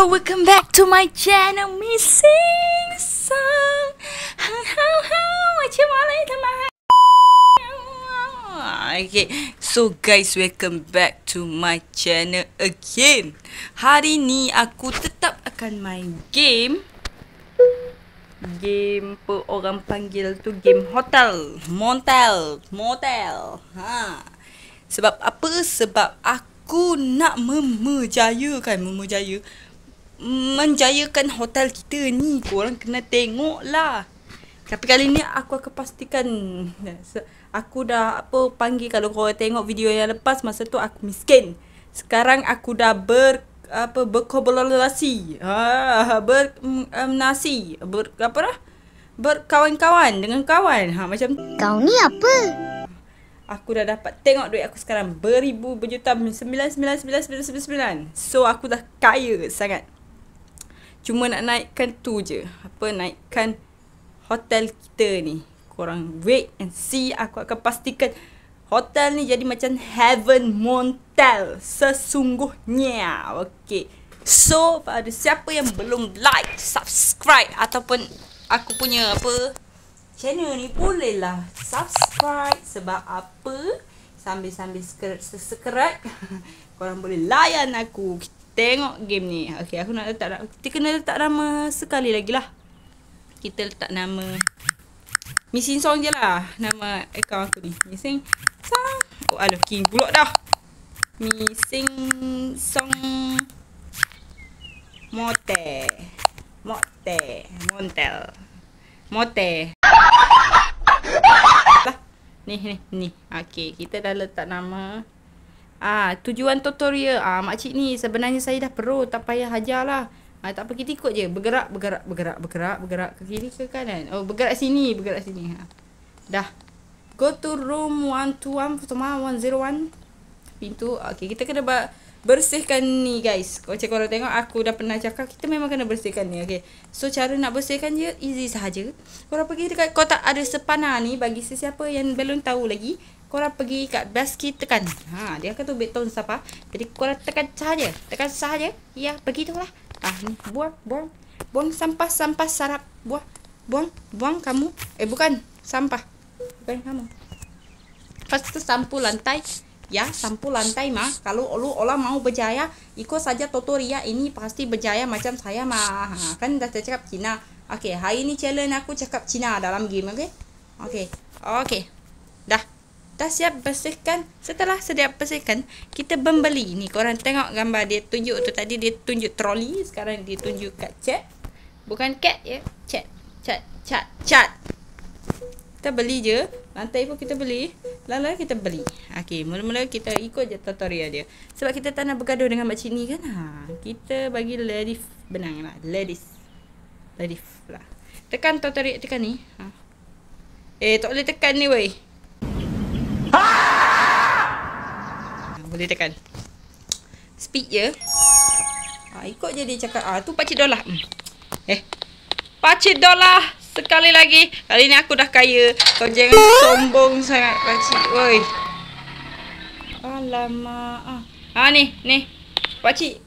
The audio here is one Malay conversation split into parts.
Hello, welcome back to my channel, Missing Song. Macam mana teman? Okay, so guys, welcome back to my channel again. Hari ni aku tetap akan main game apa orang panggil tu, game hotel, motel. Sebab apa? Sebab aku nak menjayakan hotel kita ni. Korang kena tengok lah. Tapi kali ni aku akan pastikan, aku dah panggil, kalau korang tengok video yang lepas, masa tu aku miskin. Sekarang aku dah berkawan-kawan dengan kawan. Macam kau ni apa? Aku dah dapat tengok duit aku sekarang berjuta 99999. So aku dah kaya sangat. Cuma nak naikkan tu je. Naikkan hotel kita ni. Korang wait and see. Aku akan pastikan hotel ni jadi macam heaven montel sesungguhnya. Okay. So pada siapa yang belum like, subscribe ataupun aku punya channel ni, bolehlah subscribe. Sebab apa? Sambil subscribe korang boleh layan aku tengok game ni. Okay, aku nak letak, kita kena letak nama sekali lagi lah. Kita letak nama Missing Song je lah, nama account aku ni, Missing Song. Oh alah, king pulak dah. Missing Song Montel. Ni. Okey, kita dah letak nama. Tujuan tutorial. Makcik ni sebenarnya saya dah perut, tak payah hajar lah. Tak apa, kita ikut je. Bergerak ke kiri ke kanan. Oh, bergerak sini. Dah. Go to room 121 101. Pintu. Okey, kita kena bersihkan ni guys. Macam korang tengok, aku dah pernah cakap kita memang kena bersihkan ni. Okay. So cara nak bersihkan je easy sahaja. Korang pergi dekat kotak ada sepana ni. Bagi sesiapa yang belum tahu lagi, korang pergi kat basket, tekan. Dia akan tu beton siapa. Jadi korang tekan sahaja. Ya, begitulah. Ni buang sampah sarap. Buang kamu. Bukan sampah. Bukan kamu. Lepas tu sampul lantai. Ya, sampul lantai mah. Kalau orang mau berjaya, ikut saja tutorial ini pasti berjaya macam saya mah. Kan dah cakap Cina. Okey, hari ni challenge aku cakap Cina dalam game, okey. Dah siap bersihkan. Setelah siap bersihkan, kita membeli. Ni korang tengok gambar dia tunjuk tu tadi, dia tunjuk troli, sekarang dia tunjuk kat chat. Bukan cat ya, chat. Kita beli je. Lantai pun kita beli. Lalu kita beli. Okey, mula-mula kita ikut je tutorial dia. Sebab kita tak nak bergaduh dengan makcik ni kan. Kita bagi ladies benang lah. Ladies lah. Tekan tutorial, tekan ni. Tak boleh tekan ni weh. Boleh tekan. Speed je. Ikut je dia cakap. Tu $4. $4. Sekali lagi. Kali ni aku dah kaya. Kau jangan sombong sangat, pakcik. Woi. Alamak. Ni. Pakcik.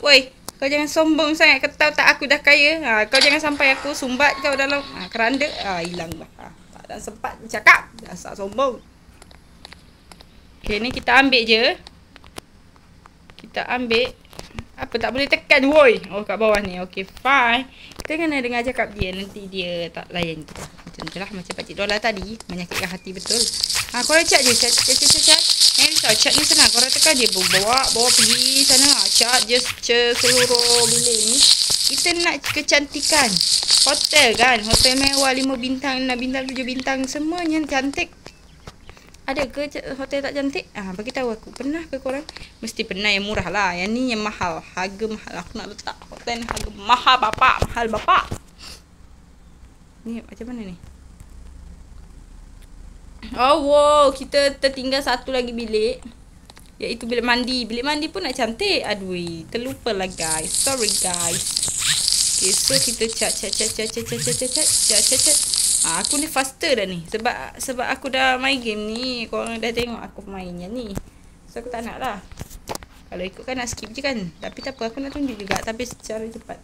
Woi. Kau jangan sombong sangat. Kau tahu tak aku dah kaya? Kau jangan sampai aku sumbat kau dalam keranda. Hilang lah. Tak ada sempat cakap. Dasar sombong. Okay, ni kita ambil je. Kita ambil. Apa tak boleh tekan, woi. Kat bawah ni. Okay, fine. Kita kena dengar cakap dia. Nanti dia tak layan kita. Macam tu lah. Macam $4 tadi. Menyakitkan hati betul. Korang cat je. Cat. Cat ni senang. Korang tekan je. Bawa pergi sana. Cat je seluruh bilik ni. Kita nak kecantikan. Hotel kan. Hotel mewah 5 bintang, 6 bintang, 7 bintang. Semuanya cantik. Ada ke hotel tak cantik? Bagi tahu aku. Pernah ke korang? Mesti pernah. Yang murah lah. Yang ni yang mahal. Harga mahal. Aku nak letak hotel ni harga mahal bapak. Ni macam mana ni? Wow. Kita tertinggal satu lagi bilik. Iaitu bilik mandi. Bilik mandi pun nak cantik. Aduh. Terlupa lah guys. Sorry guys. Okay, so kita cat. Aku ni faster dah ni. Sebab aku dah main game ni. Korang dah tengok aku mainnya ni. So aku tak nak lah. Kalau ikut kan nak skip je kan. Tapi tak apa, aku nak tunjuk juga tapi secara cepat.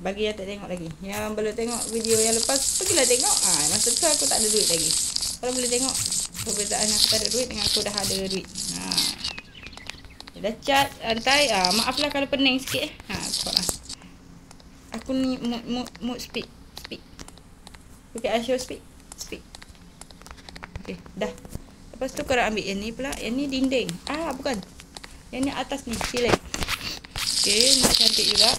Bagi yang tak tengok lagi, yang belum tengok video yang lepas, pergilah tengok. Masa tu aku tak ada duit lagi. Kalau boleh tengok perbezaan aku tak ada duit dengan aku dah ada duit. Dah cat lantai. Maaflah kalau pening sikit. Tengoklah. Aku ni mood speed. Okay, I show speed. Okay, dah. Lepas tu korang ambil yang ni pula. Yang ni dinding. Bukan. Yang ni atas ni, ceiling. Okay, nak cantik juga.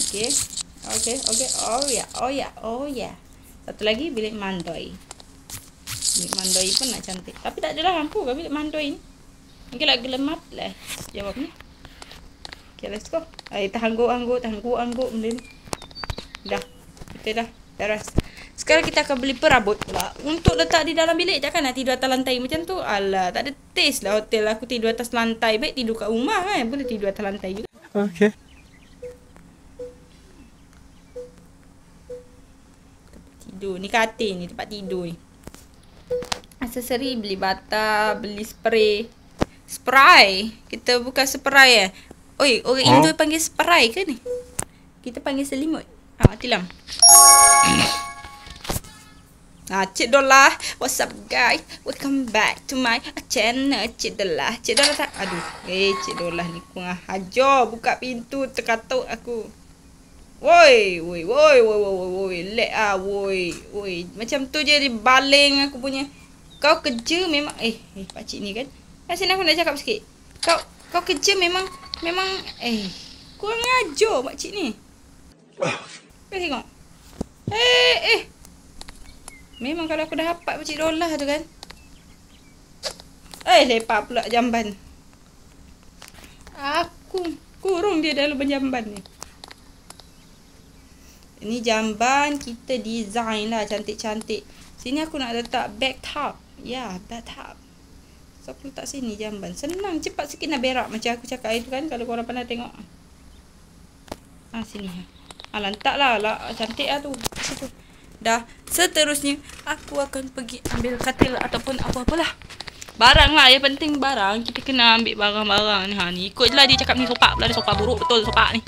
Okay. Oh ya. Satu lagi bilik mandoi. Bilik mandoi pun nak cantik. Tapi tak adalah lampu kan bilik mandoi ni. Mungkin lah gelemat lah jawabnya. Okay, let's go. Tahangguk benda ni. Dah. Kita dah teras. Sekarang kita akan beli perabot pula untuk letak di dalam bilik. Takkan nak tidur atas lantai macam tu. Alah, tak ada taste lah hotel aku tidur atas lantai. Baik tidur kat rumah kan. Boleh tidur atas lantai juga. Okay. Ni katil ni, tempat tidur ni. Aksesori beli bata, beli spray. Kita bukan spray Oi, orang Indo panggil spray ke ni? Kita panggil selimut. Tilam. Cik Dolah, what's up guys? Welcome back to my channel. Cik Dolah tak. Cik Dolah ni kurang hajar buka pintu terkatuk aku. Woi, lek woi. Macam tu je dia baling aku punya. Kau kerja memang pakcik ni kan. Sini aku nak cakap sikit. Kau kerja memang kurang ajar pakcik ni. Kau tengok. Memang kalau aku dah hafal pakcik Dolah tu kan. Lepak pula jamban. Aku kurung dia dalam jamban ni. Ini jamban kita design lah cantik-cantik. Sini aku nak letak bathtub. Ya, bathtub. So aku letak sini jamban. Senang, cepat sikit nak berak macam aku cakap itu kan. Kalau korang pernah tengok. Sini. Letak lah. Cantik lah tu. Situ. Dah. Seterusnya aku akan pergi ambil katil ataupun apa-apalah. Barang lah. Yang penting barang. Kita kena ambil barang-barang ni. Ni ikut je lah dia cakap ni sopak pula. Ada sopak buruk betul sopak ni.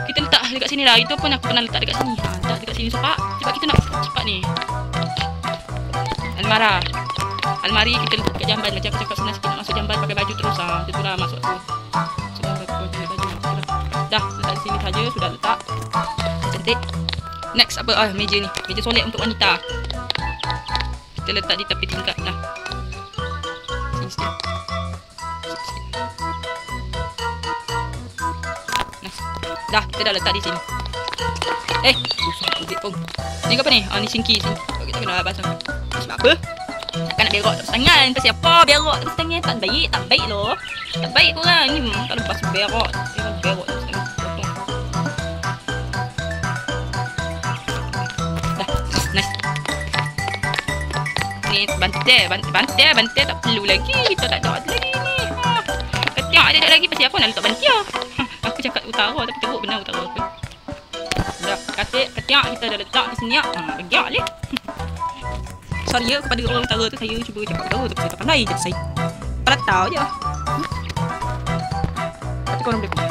Kita letak dekat sini lah. Itu pun aku pernah letak dekat sini. Letak dekat sini sopak. Sebab kita nak cepat ni. Almari kita letak dekat jamban. Macam aku cakap senang sikit nak masuk jamban pakai baju terus. Macam tu lah masuk tu. Sudah pakai baju. Dah letak di sini saja. Sudah letak. Cantik. Next apa? Meja ni. Meja solek untuk wanita. Kita letak di tepi tingkat lah. Sini. Dah, kita dah letak di sini. Susah kulit pun. Ni apa ni? Ni sinki. Kita kena pasang. Sebab apa? Takkan nak berak tak tangan. Pasal apa berak tak tangan? Tak baik loh. Tak baik korang. Ni tak lepas berak. Berak tak tangan. Dah, nice. Ni bantai tak perlu lagi. Kita tak ada lagi ni. Ketiak ada lagi pasal apa nak letak bantai? Aku cakap utara tapi teruk benar utara aku. Dah ketiak kita dah letak di sini. Legiak ni. Sorry ya kepada orang utara tu, saya cuba cakap utara tapi saya tak pandai je saya. Pelatau je. Tapi korang boleh komen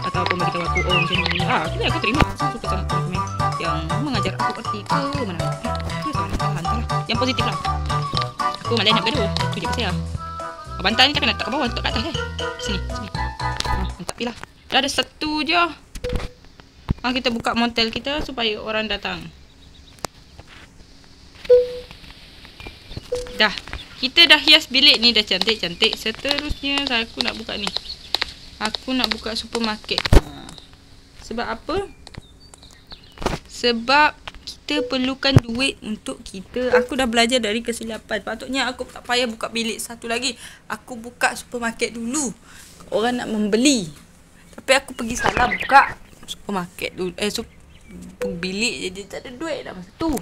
ataupun beritahu aku macam ni. Aku terima. Saya suka sangat komen yang mengajar aku erti ke mana. Itu sangat hantar lah. Yang positif lah. Aku malas nak gaduh. Itu je pasal. Bantal ni takkan letak ke bawah, letak kat atas Sini. Mantap pilah. Dah ada satu je. Kita buka montel kita supaya orang datang. Dah. Kita dah hias bilik ni dah cantik-cantik. Seterusnya aku nak buka ni. Aku nak buka supermarket. Sebab apa? Sebab kita perlukan duit untuk kita. Aku dah belajar dari kesilapan. Patutnya aku tak payah buka bilik satu lagi. Aku buka supermarket dulu. Orang nak membeli. Tapi aku pergi salah buka supermarket dulu. Bilik jadi tak ada duit dah masa tu.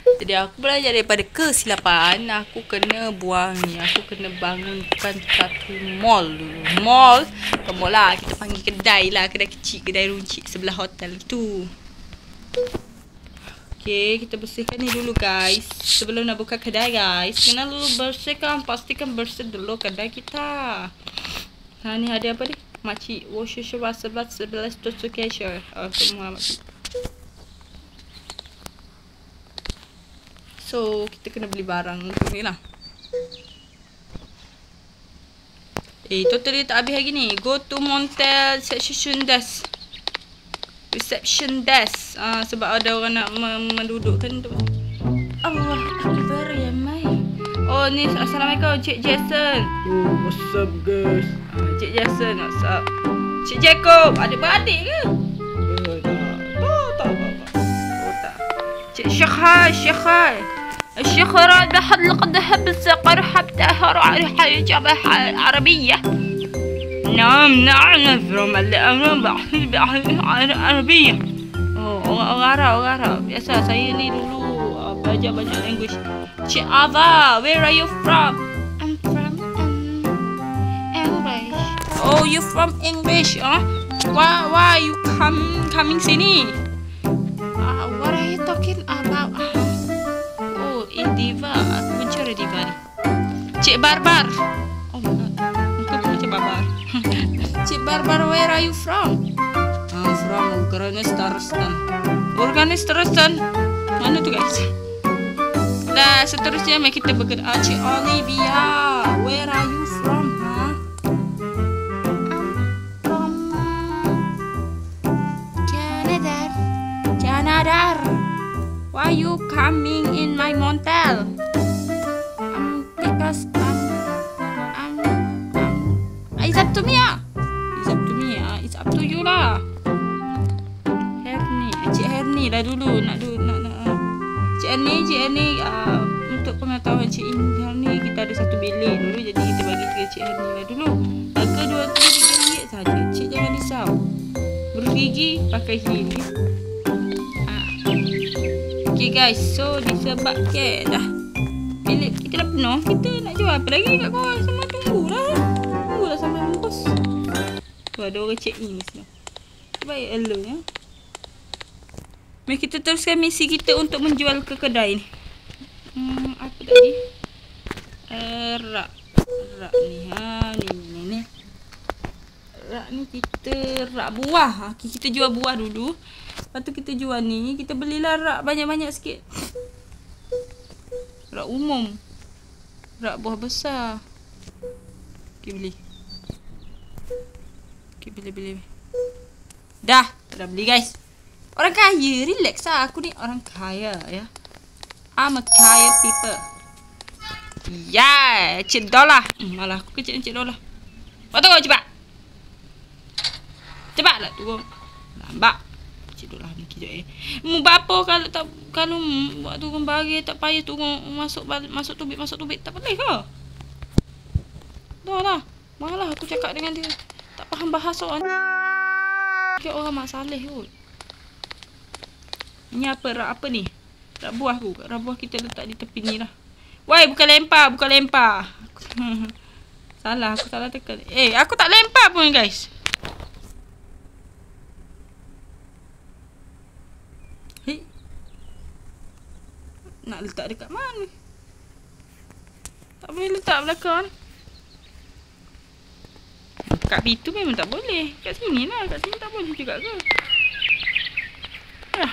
Jadi aku belajar daripada kesilapan. Aku kena buang ni. Aku kena bangunkan satu mall dulu. Mall lah. Kita panggil kedai lah. Kedai kecil, kedai runcit sebelah hotel tu. Okay, kita bersihkan ni dulu guys. Sebelum nak buka kedai guys, kena dulu bersihkan. Pastikan bersih dulu kedai kita. Ni ada apa ni? Makcik washer shower 11 tutup cashier. Semua makcik. So, kita kena beli barang untuk ni lah. Total dia tak habis lagi ni. Go to Montel section desk. Reception desk. Sebab ada orang nak mendudukkan tu. Allah Akbar ya mai. Oh ni Assalamualaikum Cik Jason. Oh, what's up guys? Cik Jason, what's up? Cik Jacob, adik-beradik ke? Tak. Cik Syekhai. الشيخ راد بحلق ذهب السقر حتى هرع حجاب عربية. نعم from Arabia. Orang Arab. Biasa saya ni dulu belajar banyak language. Cik Ava, where are you from? I'm from English. Oh, you from English, huh? Why you coming sini? What are you talking about? Oh, Diva. Aku mencari Diva ni. Cik Barbar. Oh my god. Muka aku macam Barbar. Cik Barbar, where are you from? I'm from Afghanistan. Mana tu guys? Dah seterusnya mari kita bergerak. Cik Olivia, where are you from? From Canada. Why you coming in my Montel? Because it's up to me. It's up to you lah. Cik Herni dah dulu nak Cik Herni untuk pengetahuan Cik Herni, kita ada satu bilik dulu, jadi kita bagi ke Cik Herni lah dulu. Harga RM23 saja. Cik jangan risau. Bergigi pakai heel. Okay guys, so disebabkan dah bilik kita dah penuh, kita nak jual apa lagi kat korang? Sama tunggulah sampai mampus. Tu ada orang check in ni semua. Baik alert ya. Mari kita teruskan misi kita untuk menjual ke kedai ni. Apa tadi? Rak ni. Rak ni kita rak buah. Kita jual buah dulu. Lepas tu kita jual ni. Kita belilah rak banyak-banyak sikit. Rak umum. Rak buah besar. Okay, beli. Okay, beli. Dah beli guys. Orang kaya, relax lah. Aku ni orang kaya ya. I'm a kaya people. Yeah, Cik Dola. Malah aku kecil Cik Dola. Buat tunggu cepat. Cepatlah turun. Lambat. Cik Dola ni kejap Mu bapa kalau buat turun bagi tak payah turun masuk tubik tak boleh ke? Dah lah. Malah aku cakap dengan dia. Tak faham bahasa orang. Kira orang mak saleh kot. Ini apa ni? Rak buah aku. Rak buah kita letak di tepi ni lah. Woi, bukan lempar. Salah, aku salah tekan. Aku tak lempar pun guys. Nak letak dekat mana? Tak boleh letak belakang. Kat pintu memang tak boleh. Kat sini lah. Kat sini tak boleh juga ke? Dah.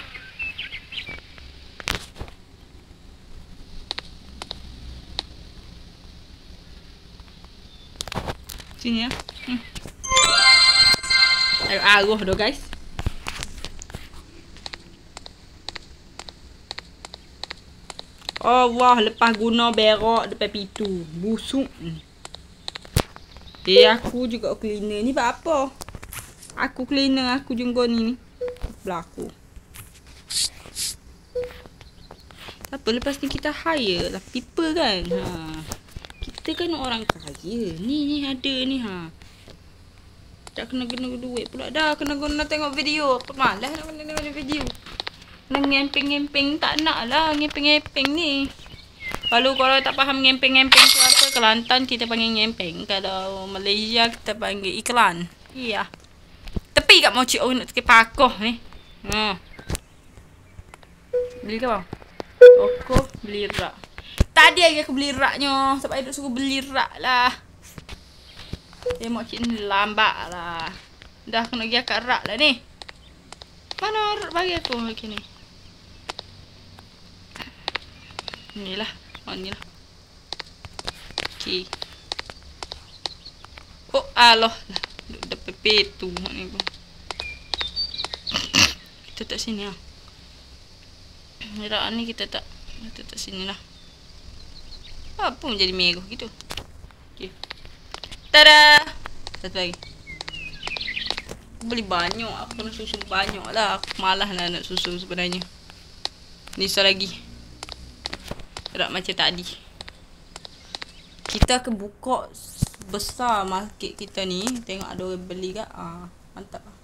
Sini ya. Aruh dah guys. Allah, lepas guna berak depan pintu. Busuk. Aku juga cleaner ni buat apa? Aku cleaner, aku jenggot ni. Berlaku. Tak apa, lepas ni kita hire lah people kan. Kita kan orang kaya. Ni ada ni Tak kena guna duit pula dah. Kena guna tengok video. Apa malas nak kena tengok video. Nak ngempeng-ngempeng tak nak lah. Ngempeng-ngempeng ni. Kalau korang tak faham ngempeng-ngempeng tu apa, Kelantan kita panggil ngempeng. Kalau Malaysia kita panggil iklan. Iya. Tepi kat mochi orang nak pakoh ni. Beli ke bang? Toko beli rak. Tadi lagi aku beli raknya. Sebab I duk suruh beli rak lah. Tengok cik ni lambat lah. Dah kena pergi akak rak lah ni. Mana rak bagi aku lagi ni? Inilah. Oh inilah. Okay. Oh aloh. Duk dapat petu ni pun. Kita tak sini lah. Rak ni kita tak sini lah. Apa pun jadi merah gitu. Okay. Tada! Satu lagi. Aku beli banyak. Aku nak susun banyak lah. Aku malas lah nak susun sebenarnya. Ni satu lagi. Rak macam tadi. Kita akan buka besar market kita ni. Tengok ada orang beli ke. Mantap lah.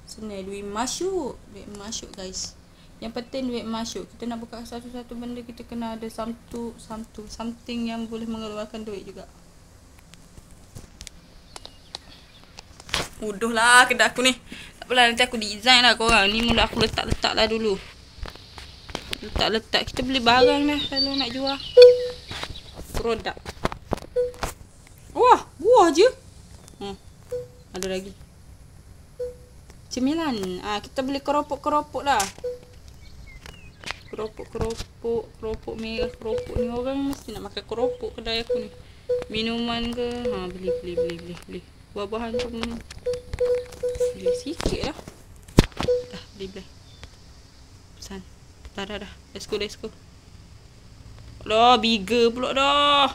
Senang duit masuk. Duit masuk guys. Yang penting duit masuk. Kita nak buka satu-satu benda. Kita kena ada something yang boleh mengeluarkan duit juga. Uduh lah kedai aku ni. Tak apalah nanti aku design lah korang. Ni mula aku letak-letak lah dulu. Letak-letak. Kita beli barang lah kalau nak jual. Produk. Wah, buah je. Ada lagi. Cemilan. Kita beli keropok-keropok lah. Keropok merah, keropok ni orang mesti nak makan keropok kedai aku ni. Minuman ke? Beli. Buah-buahan tu pun beli sikit lah. Dah, beli. Pesan. Dah. Let's go. Alah, bigger pula dah.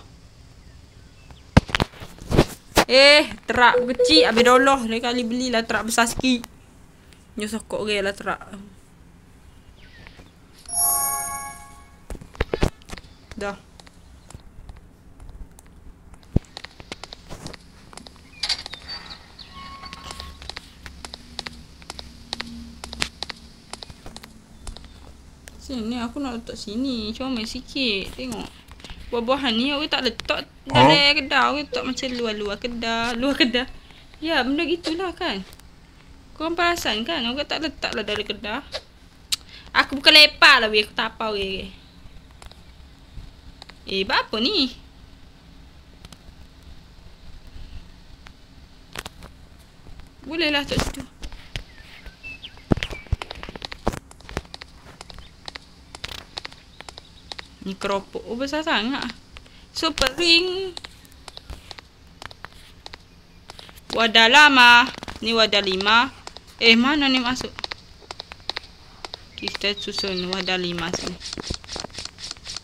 Terak kecil. Habis doloh. Lain kali belilah terak besar sikit. Nyosokok orang lah terak. Dah. Sini aku nak letak sini. Comel sikit. Tengok. Buah-buahan ni awak tak letak dalam kedai. Awak letak macam luar kedai. Ya, benda gitulah kan. Korang perasan kan? Awak tak letak lah dalam kedai. Aku bukan lepak lah weh. Aku tak apa weh. Apa ni? Boleh lah tak situ. Ni keropok. Besar sangat. Super ring. Wadah lama. Ni wadah 5. Mana ni masuk? Kita susun wadah 5 sini.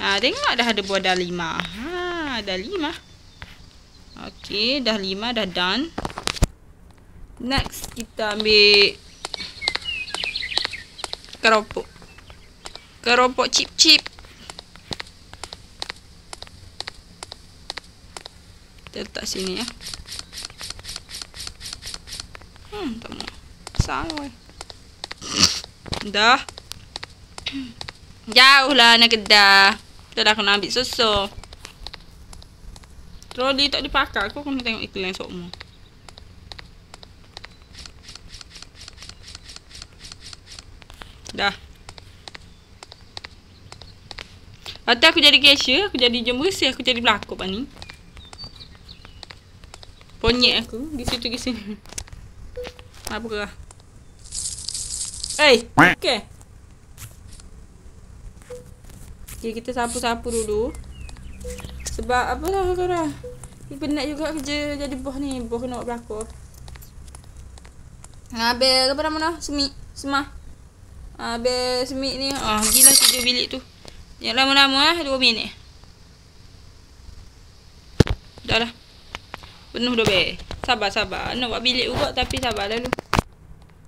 Tengok dah ada wadah 5. Dah 5. Okey, dah 5 dah done. Next kita ambil keropok. Keropok chip-chip. Kita letak sini ya. Tak mau. Besar. Dah. Jauh lah nak kedai. Kita dah kena ambil susu. Troli tak dipakai. Aku kena tengok iklan semua. Dah. Lepas aku jadi cashier. Aku jadi jam bersih. Aku jadi belakop ni. Ponyek aku. Di situ ke sini. Apa ke? Okay. Okay, kita sapu-sapu dulu. Sebab apalah korang. Ni penat juga kerja jadi bos ni. Bos nak berlaku. Habis apa nama dah? Semah. Habis semik ni. Gila tidur bilik tu. Yang lama-lama 2 minit. Dah lah. Penuh dah be. Sabar. Nak buat bilik juga tapi sabar dulu.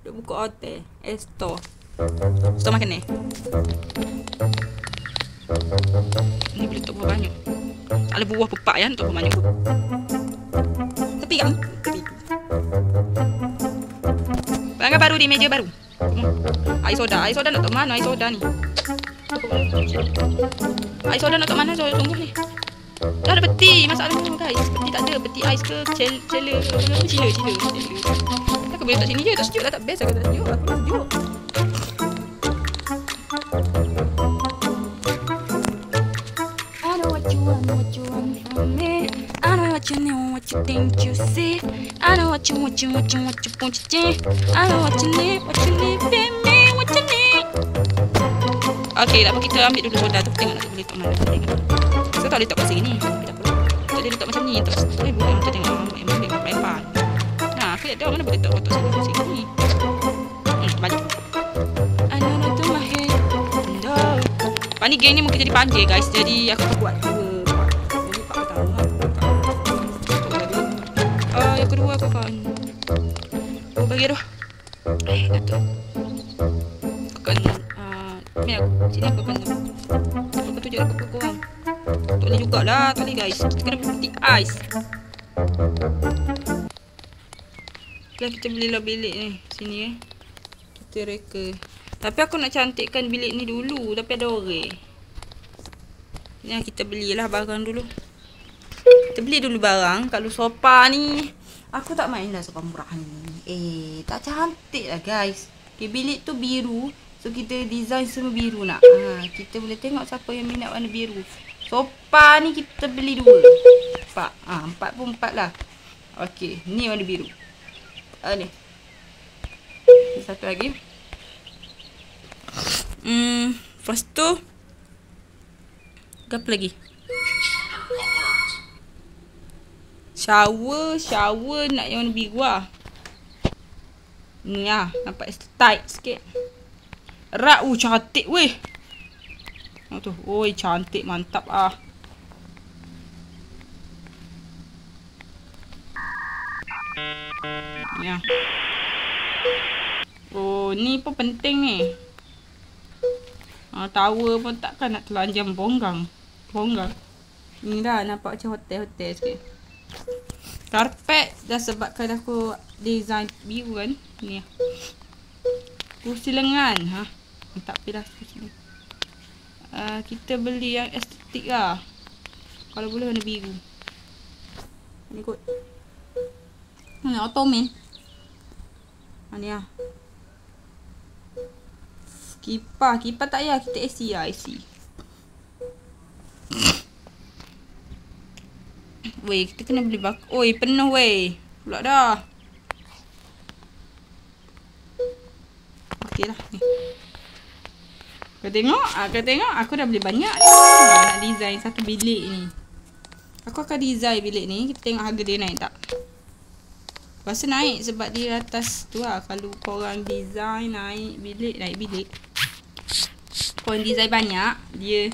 Duk buka hotel. Store. Store makan ni. Ni boleh letak buah banyak. Ada buah pepak ya untuk buah banyak. Tepi kan? Tepi. Barang baru di meja baru. Air soda nak tak mana air soda ni? Air soda nak tak mana sungguh ni? Dah ada peti. Masalahnya guys. Peti tak ada. Peti ais ke cela. Cila. Tak boleh letak sini je. Tak sejuk lah. Tak best aku tak sejuk. Aku tak sejuk. think you see? I know what you want, you want, you want, you want, you I know what you need, baby, what you need. Okay, tak apa, kita ambil dulu soda tu. Tengok nak boleh letak mana. So tak boleh letak kat sini. Tak apa. Tak boleh letak macam ni. Tak boleh boleh kita tengok lempar. Nah, aku tak tahu mana boleh letak kotak sini. Balik. I know not to my head. No. Ni geng ni mungkin jadi panjang guys. Jadi aku akan buat dua part. Jadi part pertama yang kedua aku akan bagi dah. Datuk. Aku akan ni aku sini aku akan aku tunjuk aku korang. Untuk ni jugalah tadi guys. Kita kena putih ais. Okay, kita belilah bilik ni sini kita reka. Tapi aku nak cantikkan bilik ni dulu. Tapi ada orang. Ni kita belilah barang dulu. Kita beli dulu barang. Kalau sofa ni aku tak main lah sofa murah ni. Tak cantik lah guys. Okay, bilik tu biru. So kita design semua biru nak. Kita boleh tengok siapa yang minat warna biru. Sofa ni kita beli dua. Empat pun empat lah. Okay, ni warna biru. Ni satu lagi. Lepas tu apa lagi? Shower nak yang warna biru lah. Ni lah, nampak tight sikit. Rak, cantik weh. Tengok tu, oi cantik, mantap ah. Ni lah. Oh, ni pun penting ni. Tower pun takkan nak telanjang bonggang. Ni dah nampak macam hotel-hotel sikit. Karpet dah sebabkan aku design biru kan. Ni. Kursi lengan. Tak pilih kursi ni. Kita beli yang estetik lah. Kalau boleh warna biru. Ni kot. Ni ottoman. Ni lah. Kipas tak payah. Kita AC lah, AC. Weh, kita kena beli bak. Oi, penuh weh. Pulak dah. Okey lah ni. Kau tengok aku dah beli banyak ni. Nak design satu bilik ni. Aku akan design bilik ni. Kita tengok harga dia naik tak. Rasa naik sebab dia atas tu lah. Kalau korang design naik bilik. Korang design banyak, dia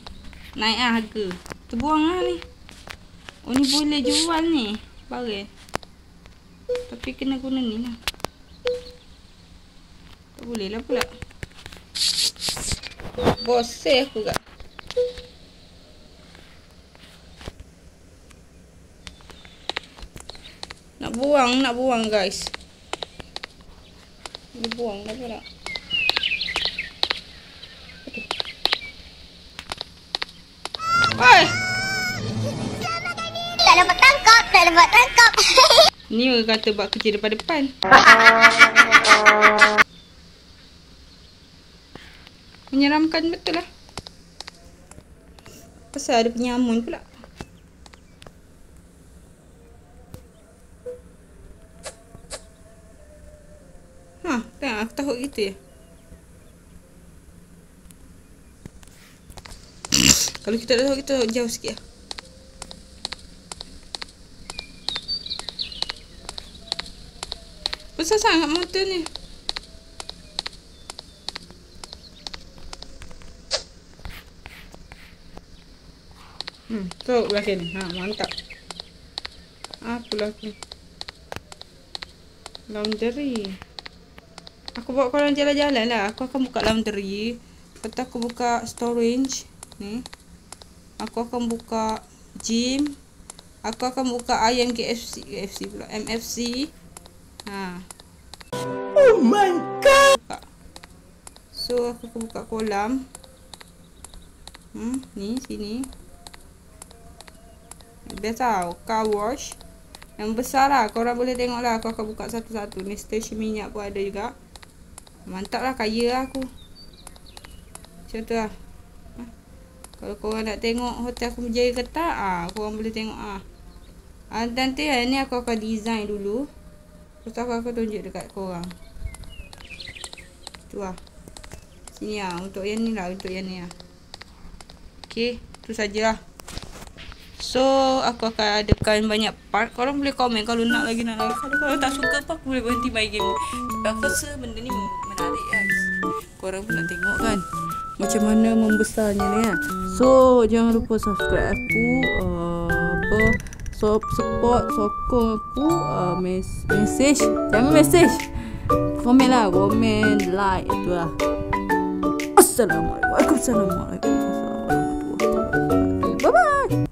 naik lah harga. Terbuang lah ni. Oh, ni boleh jual ni barang. Tapi kena guna ni lah. Tak boleh lah pula. Bosan aku kat. Nak buang guys. Dia buang dah pula. Oi! Tak dapat tangkap. Ni orang kata buat kerja depan. Menyeramkan betul lah. Pasal ada penyamun pula. Tengok aku takut gitu ya. Kalau kita dah tahu, kita jauh sikit lah. Besar sangat motor ni. Tu belah sini. Mantap. Apa lagi? Laundry. Aku bawa korang jalan-jalan lah. Aku akan buka laundry. Lepas tu aku buka storage. Ni. Aku akan buka gym. Aku akan buka ayam KFC pula. MFC. Oh my god. So aku akan buka kolam. Ni sini. Biasa car wash. Yang besar lah. Korang boleh tengok lah. Aku akan buka satu-satu. Ni stesen minyak pun ada juga. Mantap lah. Kaya lah aku. Macam tu lah. Kalau korang nak tengok hotel aku berjaya ke tak, korang boleh tengok Nanti ni aku akan design dulu. Lepas tu aku akan tunjuk dekat korang. Tu lah. Sini lah. Untuk yang ni lah. Okay. Tu sajalah. So, aku akan adakan banyak part. Korang boleh komen kalau nak lagi. Kalau tak suka apa, aku boleh berhenti main game. Tapi aku rasa benda ni menarik guys. Korang pun nak tengok kan macam mana membesarnya ni kan. So, jangan lupa subscribe aku. Support, sokong aku. Message. Jangan message. Komen lah. Komen, like. Itulah. Assalamualaikum. Bye-bye.